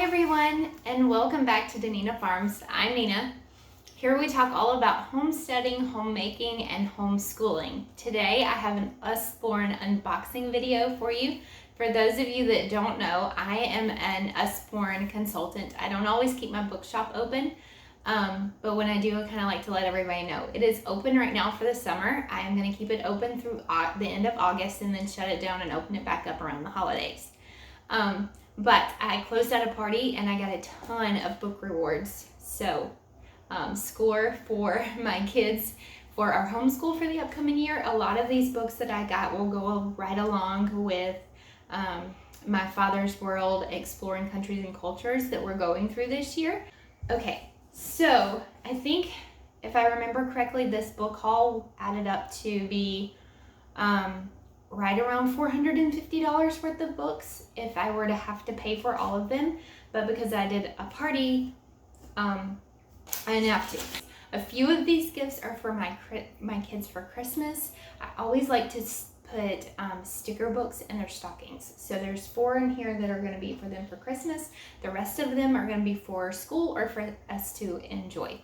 everyone, and welcome back to Danina Farms. I'm Nina. Here we talk all about homesteading, homemaking, and homeschooling. Today I have an Usborne unboxing video for you. For those of you that don't know, I am an Usborne consultant. I don't always keep my bookshop open, but when I do, I kind of like to let everybody know. It is open right now for the summer. I am going to keep it open through the end of August and then shut it down and open it back up around the holidays. But I closed out a party and I got a ton of book rewards. So score for my kids for our homeschool for the upcoming year. A lot of these books that I got will go right along with my Father's World, Exploring Countries and Cultures that we're going through this year. Okay, so I think if I remember correctly, this book haul added up to be right around $450 worth of books if I were to have to pay for all of them. But because I did a party, I didn't have to. A few of these gifts are for my kids for Christmas. I always like to put sticker books in their stockings. So there's 4 in here that are going to be for them for Christmas. The rest of them are going to be for school or for us to enjoy.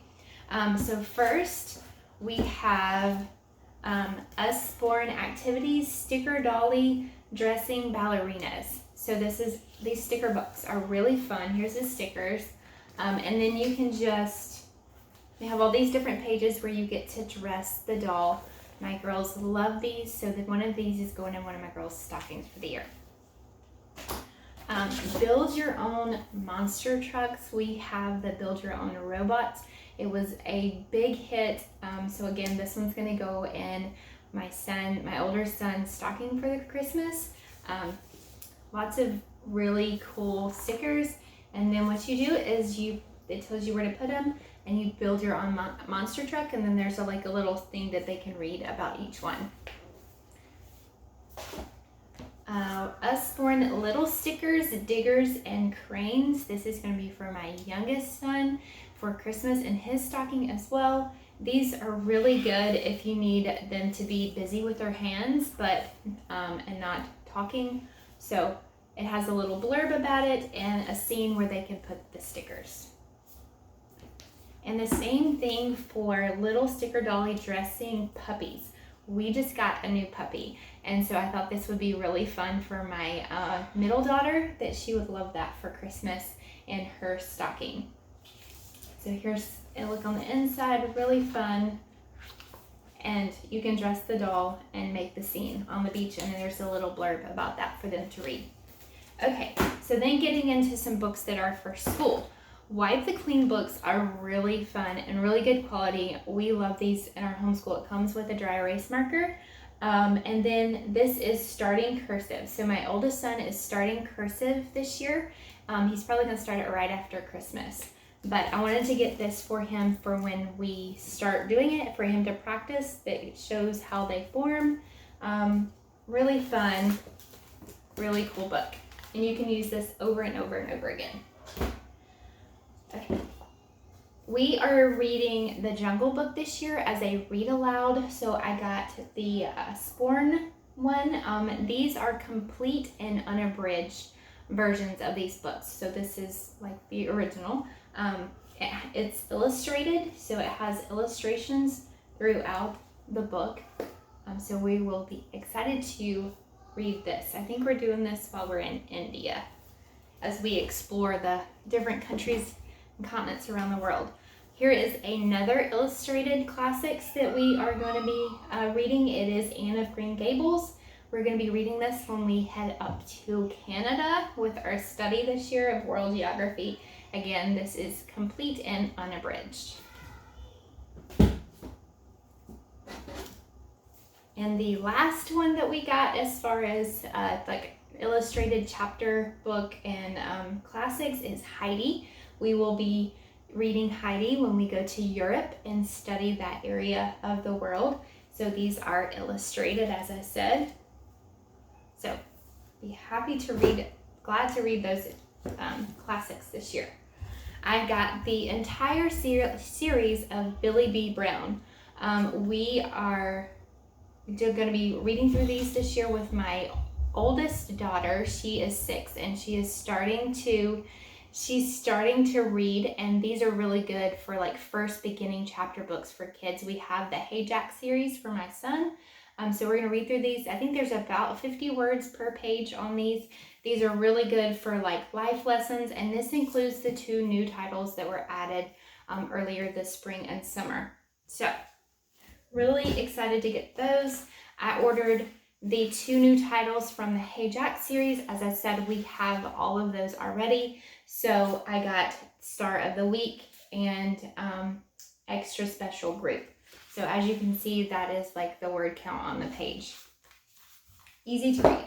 So first we have Usborne Activities, Sticker Dolly, Dressing Ballerinas. So these sticker books are really fun. Here's the stickers. And then you can they have all these different pages where you get to dress the doll. My girls love these, so that one of these is going in one of my girls' stockings for the year. Build your own monster trucks. We have the build your own robots. It was a big hit. So again, this one's gonna go in my older son's stocking for the Christmas. Lots of really cool stickers. And then what you do is it tells you where to put them and you build your own monster truck. And then there's a little thing that they can read about each one. Usborne little stickers, diggers, and cranes. This is going to be for my youngest son for Christmas in his stocking as well. These are really good if you need them to be busy with their hands but and not talking. So it has a little blurb about it and a scene where they can put the stickers. And the same thing for little sticker dolly dressing puppies. We just got a new puppy, and so I thought this would be really fun for my middle daughter, that she would love that for Christmas in her stocking. So here's a look on the inside, really fun. And you can dress the doll and make the scene on the beach, and there's a little blurb about that for them to read. Okay, so then getting into some books that are for school. Wipe the Clean books are really fun and really good quality. We love these in our homeschool. It comes with a dry erase marker. And then this is starting cursive. So my oldest son is starting cursive this year. He's probably gonna start it right after Christmas. But I wanted to get this for him for when we start doing it, for him to practice, that it shows how they form. Really fun, really cool book. And you can use this over and over and over again. Okay. We are reading the Jungle Book this year as a read aloud. So I got the Usborne one. These are complete and unabridged versions of these books. So this is like the original. It's illustrated, so it has illustrations throughout the book. So we will be excited to read this. I think we're doing this while we're in India as we explore the different countries and continents around the world. Here is another illustrated classics that we are going to be reading. It is Anne of Green Gables. We're going to be reading this when we head up to Canada with our study this year of world geography. Again, this is complete and unabridged. And the last one that we got as far as illustrated chapter book and classics is Heidi. We will be reading Heidi when we go to Europe and study that area of the world. So these are illustrated, as I said. So be glad to read those classics this year. I've got the entire series of Billy B. Brown. We are going to be reading through these this year with my oldest daughter. She is 6 and she is starting to She's starting to read, and these are really good for like first beginning chapter books for kids. We have the Hey Jack series for my son. So we're going to read through these. I think there's about 50 words per page on these. These are really good for like life lessons, and this includes the 2 new titles that were added earlier this spring and summer. So really excited to get those. I ordered the 2 new titles from the Hey Jack series. As I said, we have all of those already. So I got Star of the Week and Extra Special Group. So as you can see, that is like the word count on the page. Easy to read.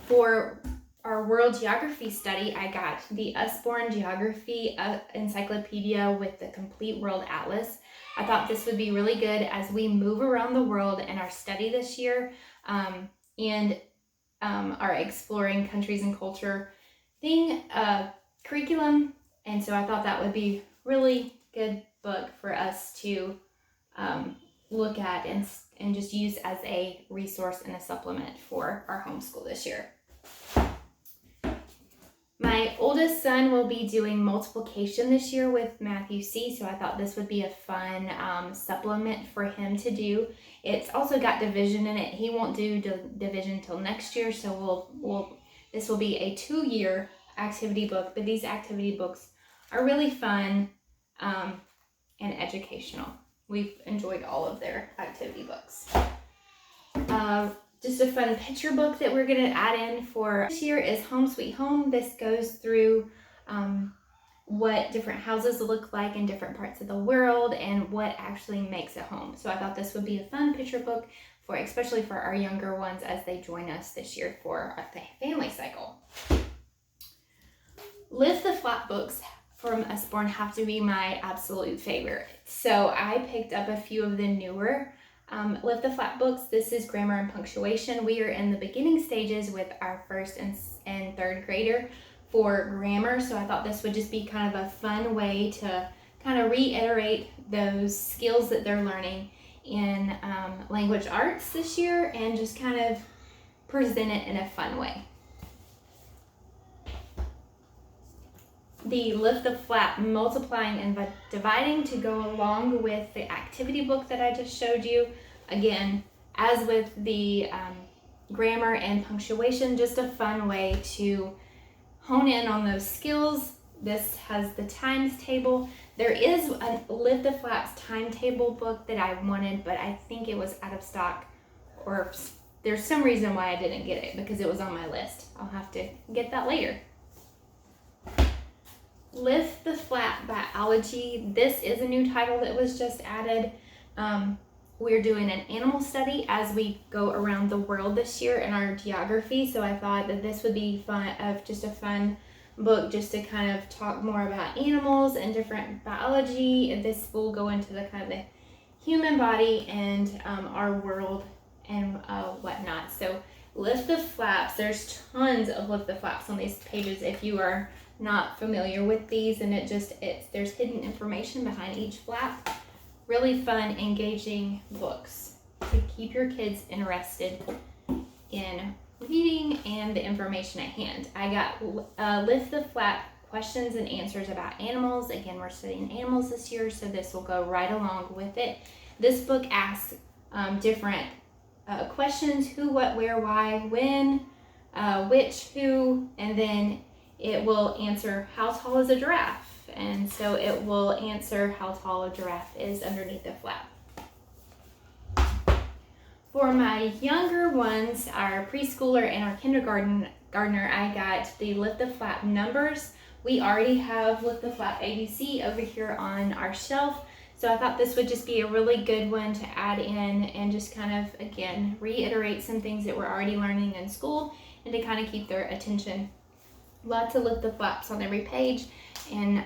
For our world geography study, I got the Usborne Geography Encyclopedia with the Complete World Atlas. I thought this would be really good as we move around the world in our study this year and our exploring countries and culture curriculum. And so I thought that would be really good book for us to look at and just use as a resource and a supplement for our homeschool this year. My oldest son will be doing multiplication this year with Matthew C, so I thought this would be a fun supplement for him to do. It's also got division in it. He won't do division until next year, so this will be a 2-year activity book, but these activity books are really fun and educational. We've enjoyed all of their activity books. Just a fun picture book that we're going to add in for this year is Home Sweet Home. This goes through what different houses look like in different parts of the world and what actually makes a home. So I thought this would be a fun picture book for especially for our younger ones as they join us this year for the family cycle. Lift the Flap books from Usborne have to be my absolute favorite. So I picked up a few of the newer Lift the Flap books. This is grammar and punctuation. We are in the beginning stages with our 1st and 3rd grader for grammar. So I thought this would just be kind of a fun way to kind of reiterate those skills that they're learning in language arts this year and just kind of present it in a fun way. The Lift the Flap multiplying and dividing to go along with the activity book that I just showed you. Again, as with the grammar and punctuation, just a fun way to hone in on those skills. This has the times table. There is a Lift the Flaps timetable book that I wanted, but I think it was out of stock, or there's some reason why I didn't get it because it was on my list. I'll have to get that later. Lift the Flap Biology. This is a new title that was just added. We're doing an animal study as we go around the world this year in our geography, so I thought that this would be just a fun book just to kind of talk more about animals and different biology. This will go into the kind of the human body and our world and whatnot. So Lift the Flaps, there's tons of Lift the Flaps on these pages if you are not familiar with these, and there's hidden information behind each flap. Really fun, engaging books to keep your kids interested in reading and the information at hand. I got Lift the Flap questions and answers about animals. Again, we're studying animals this year, so this will go right along with it. This book asks different questions: who, what, where, why, when, which, who, and then it will answer how tall is a giraffe. And so it will answer how tall a giraffe is underneath the flap. For my younger ones, our preschooler and our kindergartner, I got the Lift the Flap numbers. We already have Lift the Flap ABC over here on our shelf. So I thought this would just be a really good one to add in and just kind of, again, reiterate some things that we're already learning in school and to kind of keep their attention. Lots of Lift the Flaps on every page, and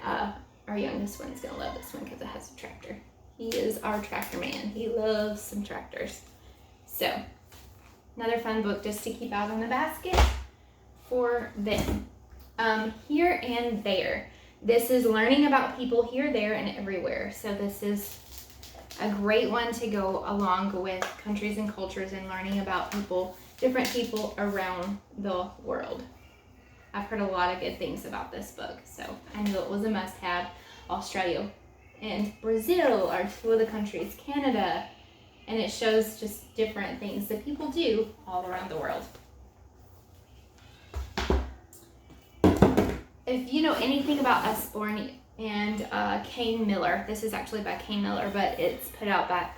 our youngest one's gonna love this one because it has a tractor. He is our tractor man. He loves some tractors. So, another fun book just to keep out in the basket for them. Here and There. This is learning about people here, there, and everywhere. So this is a great one to go along with countries and cultures and learning about people, different people around the world. I've heard a lot of good things about this book, so I knew it was a must-have. Australia and Brazil are two of the countries, Canada, and it shows just different things that people do all around the world. If you know anything about Usborne and Kane Miller, this is actually by Kane Miller, but it's put out by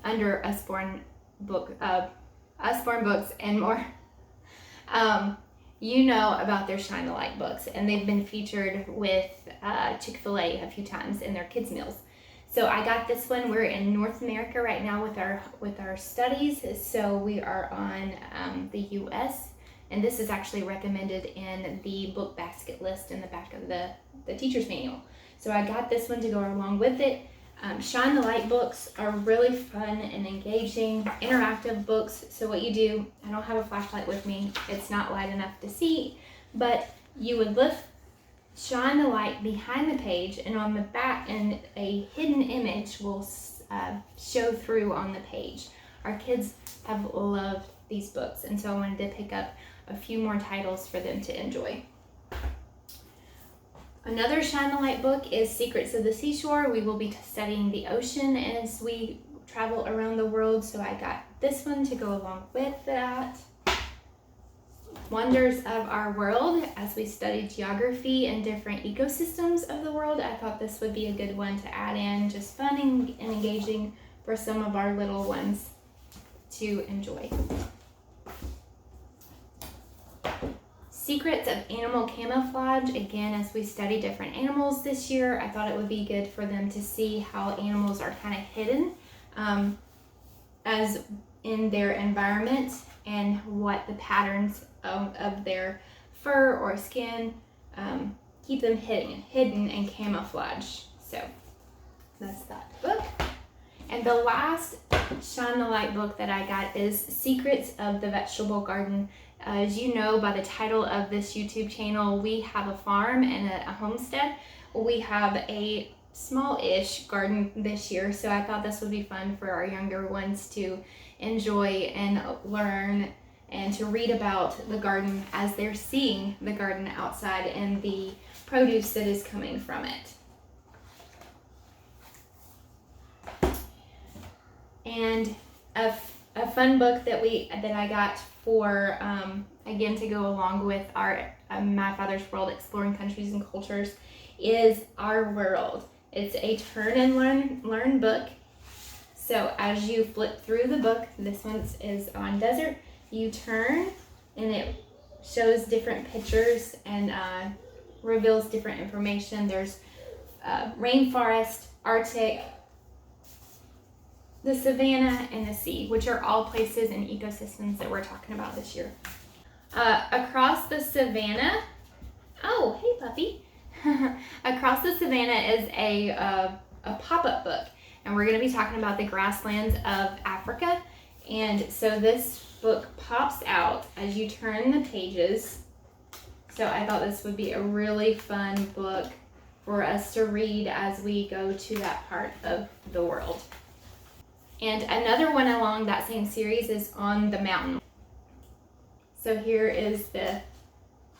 under Usborne Books and more. You know about their Shine the Light books, and they've been featured with Chick-fil-A a few times in their kids' meals. So I got this one. We're in North America right now with our studies, so we are on the U.S., and this is actually recommended in the book basket list in the back of the teacher's manual. So I got this one to go along with it. Shine the Light books are really fun and engaging, interactive books. So what you do, I don't have a flashlight with me, it's not light enough to see, but you would shine the light behind the page, and on the back, and a hidden image will show through on the page. Our kids have loved these books, and so I wanted to pick up a few more titles for them to enjoy. Another Shine the Light book is Secrets of the Seashore. We will be studying the ocean as we travel around the world, so I got this one to go along with that. Wonders of Our World, as we study geography and different ecosystems of the world. I thought this would be a good one to add in, just fun and engaging for some of our little ones to enjoy. Secrets of Animal Camouflage, again, as we study different animals this year, I thought it would be good for them to see how animals are kind of hidden as in their environment, and what the patterns of their fur or skin keep them hidden and camouflage. So that's that book. And the last Shine the Light book that I got is Secrets of the Vegetable Garden. As you know by the title of this YouTube channel, we have a farm and a homestead. We have a small-ish garden this year, so I thought this would be fun for our younger ones to enjoy and learn and to read about the garden as they're seeing the garden outside and the produce that is coming from it. And a fun book that I got for again to go along with our My Father's World, Exploring Countries and Cultures, is Our World. It's a turn and learn book. So as you flip through the book, this one is on desert. You turn and it shows different pictures and reveals different information. There's rainforest, Arctic, the Savannah, and the sea, which are all places and ecosystems that we're talking about this year. Across the Savannah, oh, hey puppy. Across the Savannah is a pop-up book, and we're going to be talking about the grasslands of Africa. And so this book pops out as you turn the pages. So I thought this would be a really fun book for us to read as we go to that part of the world. And another one along that same series is On the Mountain. So here is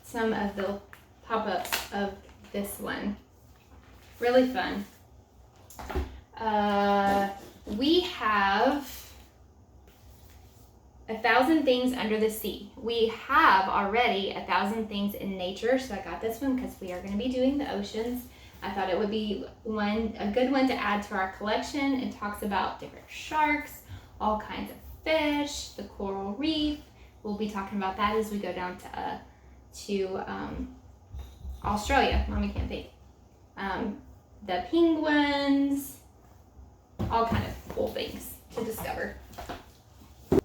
some of the pop-ups of this one. Really fun. We have 1,000 Things Under the Sea. We have already 1,000 Things in Nature, so I got this one because we are going to be doing the oceans. I thought it would be a good one to add to our collection. It talks about different sharks, all kinds of fish, the coral reef. We'll be talking about that as we go down to Australia. Mommy can't think. The penguins, all kind of cool things to discover.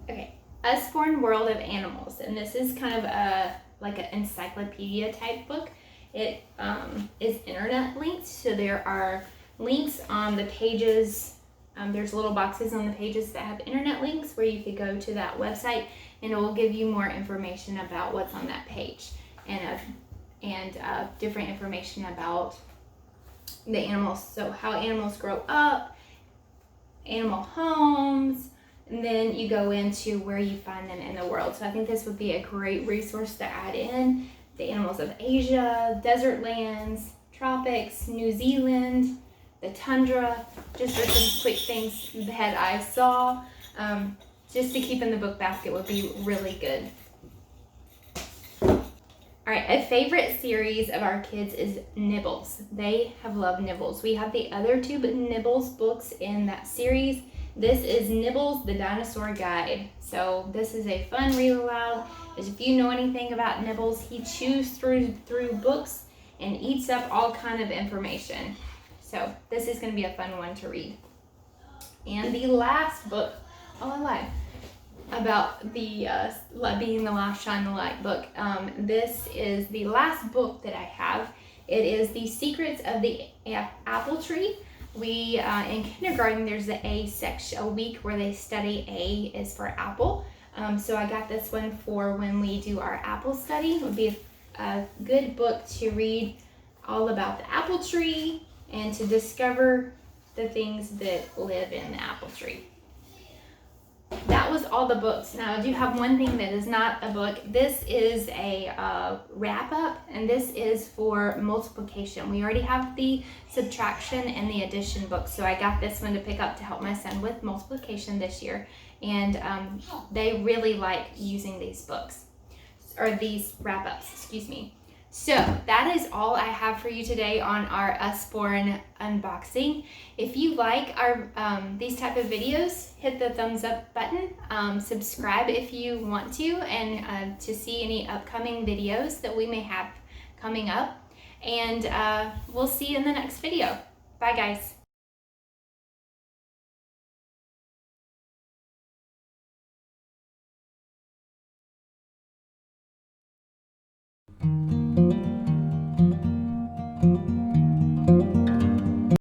Okay, Usborne World of Animals, and this is kind of like an encyclopedia type book. It is internet linked, so there are links on the pages. There's little boxes on the pages that have internet links where you could go to that website, and it will give you more information about what's on that page, and different information about the animals. So how animals grow up, animal homes, and then you go into where you find them in the world. So I think this would be a great resource to add in the animals of Asia, desert lands, tropics, New Zealand, the tundra. Just are some quick things that I saw. Just to keep in the book basket would be really good. All right, a favorite series of our kids is Nibbles. They have loved Nibbles. We have the other two Nibbles books in that series. This is Nibbles, the Dinosaur Guide. So this is a fun read aloud. If you know anything about Nibbles, he chews through books and eats up all kind of information. So this is going to be a fun one to read. And the last book, oh, I lied about the being the last Shine the Light book. This is the last book that I have. It is The Secrets of the Apple Tree. We in kindergarten, there's a week where they study. A is for apple. So I got this one for when we do our apple study. It would be a good book to read all about the apple tree and to discover the things that live in the apple tree. That was all the books. Now I do have one thing that is not a book. This is a wrap up, and this is for multiplication. We already have the subtraction and the addition book, so I got this one to pick up to help my son with multiplication this year, and they really like using these books, or these wrap ups, excuse me. So that is all I have for you today on our Usborne unboxing. If you like our these type of videos, hit the thumbs up button. Subscribe if you want to, and to see any upcoming videos that we may have coming up. And we'll see you in the next video. Bye guys.